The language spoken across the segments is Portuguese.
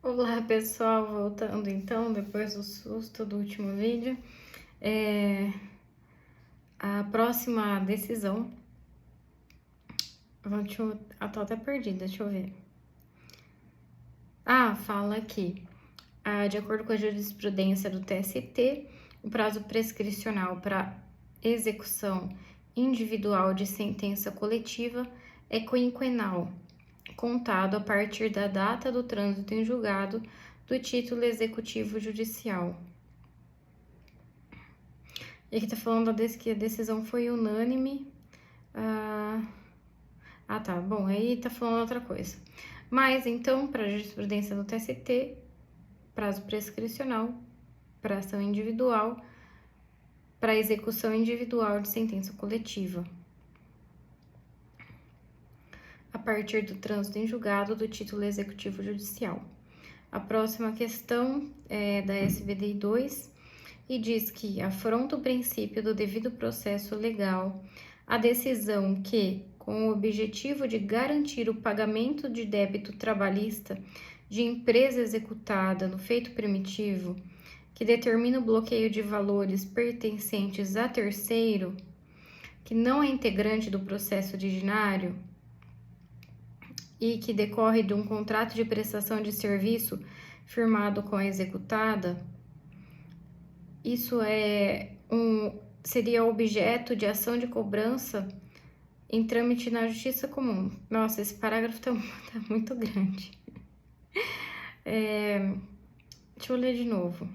Olá pessoal, voltando então, depois do susto do último vídeo, é, a próxima decisão, tô até perdida, deixa eu ver. Fala aqui, de acordo com a jurisprudência do TST, o prazo prescricional para execução individual de sentença coletiva é quinquenal, contado a partir da data do trânsito em julgado do título executivo judicial. E aqui tá falando que a decisão foi unânime. Tá. Bom, aí tá falando outra coisa. Mas, então, para a jurisprudência do TST, prazo prescricional para ação individual, para execução individual de sentença coletiva, a partir do trânsito em julgado do título executivo judicial. A próxima questão é da SVD 2 e diz que afronta o princípio do devido processo legal a decisão que, com o objetivo de garantir o pagamento de débito trabalhista de empresa executada no feito primitivo, que determina o bloqueio de valores pertencentes a terceiro, que não é integrante do processo originário e que decorre de um contrato de prestação de serviço firmado com a executada, isso seria objeto de ação de cobrança em trâmite na justiça comum. Nossa, esse parágrafo tá muito grande. Deixa eu ler de novo.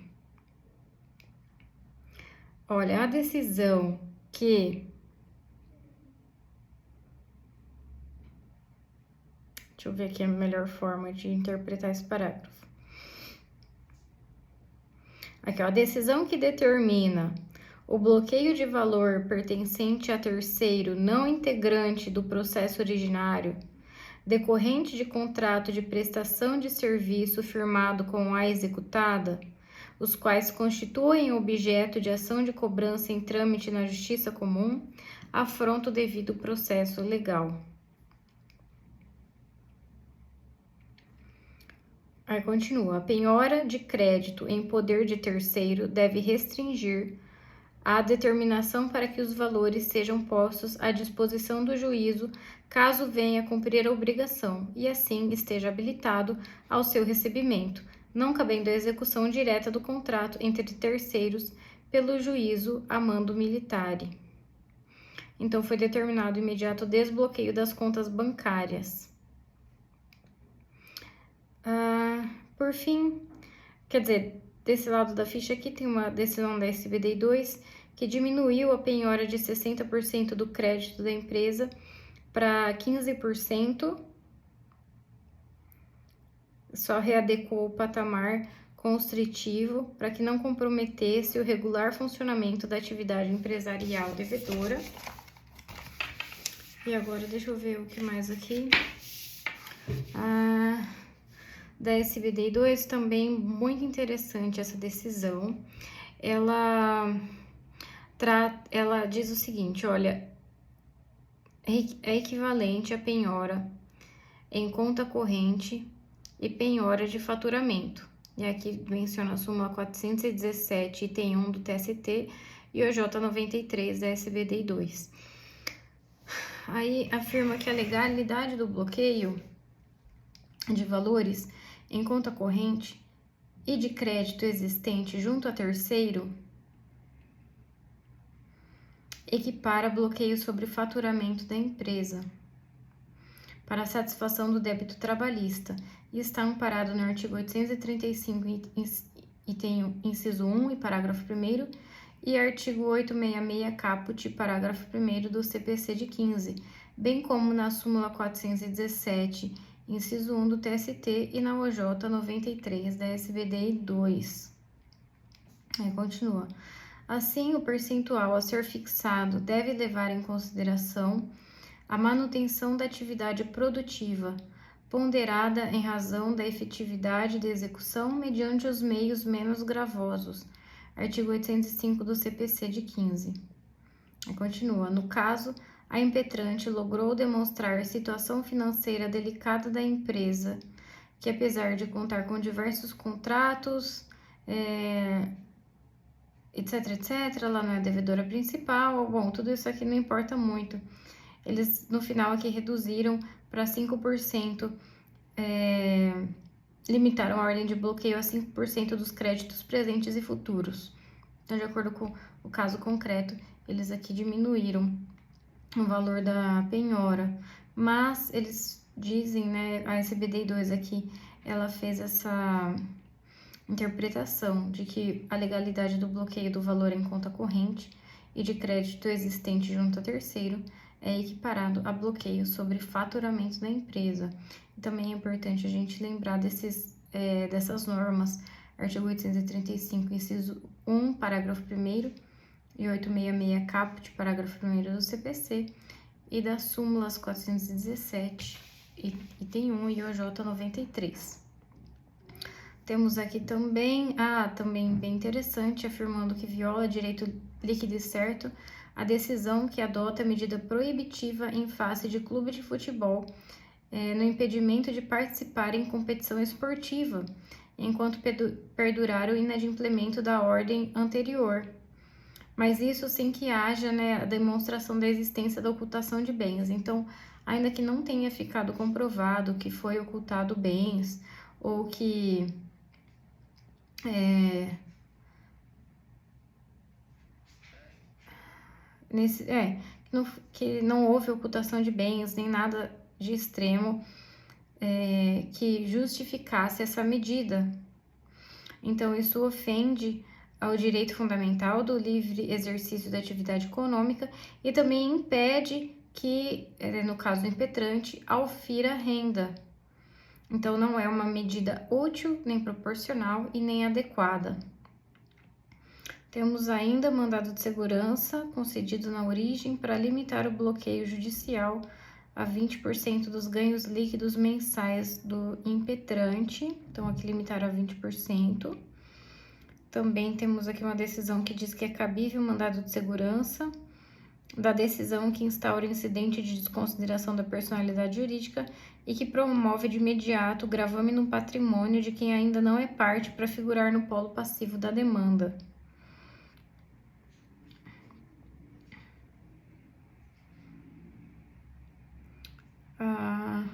Olha, a decisão que... Deixa eu ver aqui a melhor forma de interpretar esse parágrafo. Aqui, ó, a decisão que determina o bloqueio de valor pertencente a terceiro não integrante do processo originário, decorrente de contrato de prestação de serviço firmado com a executada, os quais constituem objeto de ação de cobrança em trâmite na justiça comum, afronta o devido processo legal. Aí continua, a penhora de crédito em poder de terceiro deve restringir a determinação para que os valores sejam postos à disposição do juízo caso venha a cumprir a obrigação e assim esteja habilitado ao seu recebimento, não cabendo a execução direta do contrato entre terceiros pelo juízo a mando militare. Então, foi determinado o imediato desbloqueio das contas bancárias. Por fim, quer dizer, desse lado da ficha aqui tem uma decisão da SVD 2 que diminuiu a penhora de 60% do crédito da empresa para 15%, só readequou o patamar constritivo para que não comprometesse o regular funcionamento da atividade empresarial devedora. E agora, deixa eu ver o que mais aqui. Da SVD 2 também muito interessante essa decisão. Ela diz o seguinte, olha, é equivalente a penhora em conta corrente e penhora de faturamento. E aqui menciona a súmula 417, item 1 do TST e o J93 da SVD 2. Aí afirma que a legalidade do bloqueio de valores em conta corrente e de crédito existente junto a terceiro equipara bloqueio sobre faturamento da empresa para a satisfação do débito trabalhista e está amparado no artigo 835, item inciso 1 e parágrafo 1º e artigo 866, caput, parágrafo 1º do CPC de 15, bem como na súmula 417, inciso 1 do TST e na OJ 93 da SVD 2. Aí continua. Assim, o percentual a ser fixado deve levar em consideração a manutenção da atividade produtiva, ponderada em razão da efetividade de execução mediante os meios menos gravosos. Artigo 805 do CPC de 15. Aí continua. No caso, a impetrante logrou demonstrar a situação financeira delicada da empresa, que apesar de contar com diversos contratos, etc, etc, ela não é devedora principal. Bom, tudo isso aqui não importa muito. Eles, no final, aqui reduziram para 5%, limitaram a ordem de bloqueio a 5% dos créditos presentes e futuros. Então, de acordo com o caso concreto, eles aqui diminuíram o valor da penhora. Mas eles dizem, né, a SBDI2 aqui, ela fez essa interpretação de que a legalidade do bloqueio do valor em conta corrente e de crédito existente junto a terceiro é equiparado a bloqueio sobre faturamento da empresa. E também é importante a gente lembrar dessas normas, artigo 835, inciso 1, parágrafo 1º, e 866 caput, parágrafo 1º do CPC, e das súmulas 417, item 1 e OJ 93. Temos aqui também, também bem interessante, afirmando que viola direito líquido e certo a decisão que adota a medida proibitiva em face de clube de futebol no impedimento de participar em competição esportiva, enquanto perdurar o inadimplemento da ordem anterior. Mas isso sem que haja, né, a demonstração da existência da ocultação de bens. Então, ainda que não tenha ficado comprovado que foi ocultado bens ou que que não houve ocultação de bens, nem nada de extremo que justificasse essa medida. Então, isso ofende ao direito fundamental do livre exercício da atividade econômica e também impede que, no caso impetrante, aufira renda. Então, não é uma medida útil, nem proporcional e nem adequada. Temos ainda mandado de segurança concedido na origem para limitar o bloqueio judicial a 20% dos ganhos líquidos mensais do impetrante. Então, aqui limitaram a 20%. Também temos aqui uma decisão que diz que é cabível o mandado de segurança da decisão que instaura incidente de desconsideração da personalidade jurídica e que promove de imediato o gravame no patrimônio de quem ainda não é parte para figurar no polo passivo da demanda.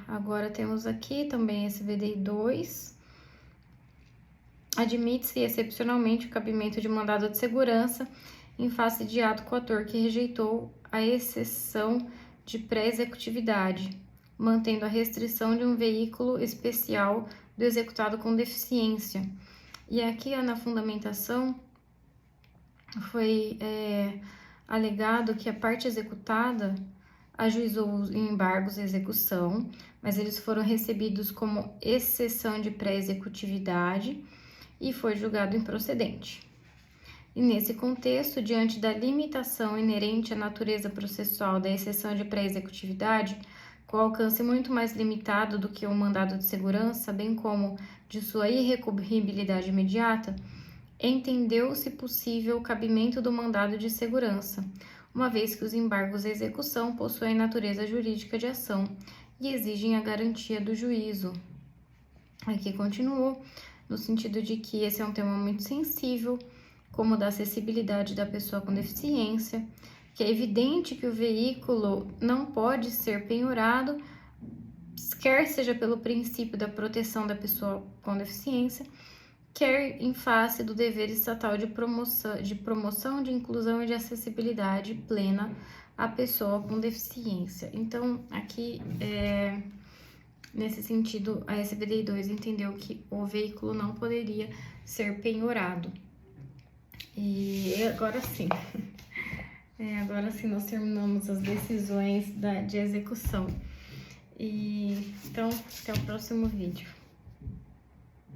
Agora temos aqui também esse SBDI2. Admite-se excepcionalmente o cabimento de mandado de segurança em face de ato coator que rejeitou a exceção de pré-executividade, mantendo a restrição de um veículo especial do executado com deficiência. E aqui na fundamentação foi alegado que a parte executada ajuizou os embargos à execução, mas eles foram recebidos como exceção de pré-executividade e foi julgado improcedente. E nesse contexto, diante da limitação inerente à natureza processual da exceção de pré-executividade, com alcance muito mais limitado do que o mandado de segurança, bem como de sua irrecorribilidade imediata, entendeu-se possível o cabimento do mandado de segurança, uma vez que os embargos à execução possuem natureza jurídica de ação e exigem a garantia do juízo. Aqui continuou, no sentido de que esse é um tema muito sensível, como o da acessibilidade da pessoa com deficiência, que é evidente que o veículo não pode ser penhorado, quer seja pelo princípio da proteção da pessoa com deficiência, quer em face do dever estatal de promoção de inclusão e de acessibilidade plena à pessoa com deficiência. Então, aqui, nesse sentido, a SBDI2 entendeu que o veículo não poderia ser penhorado. E agora sim, nós terminamos as decisões de execução. Então, até o próximo vídeo.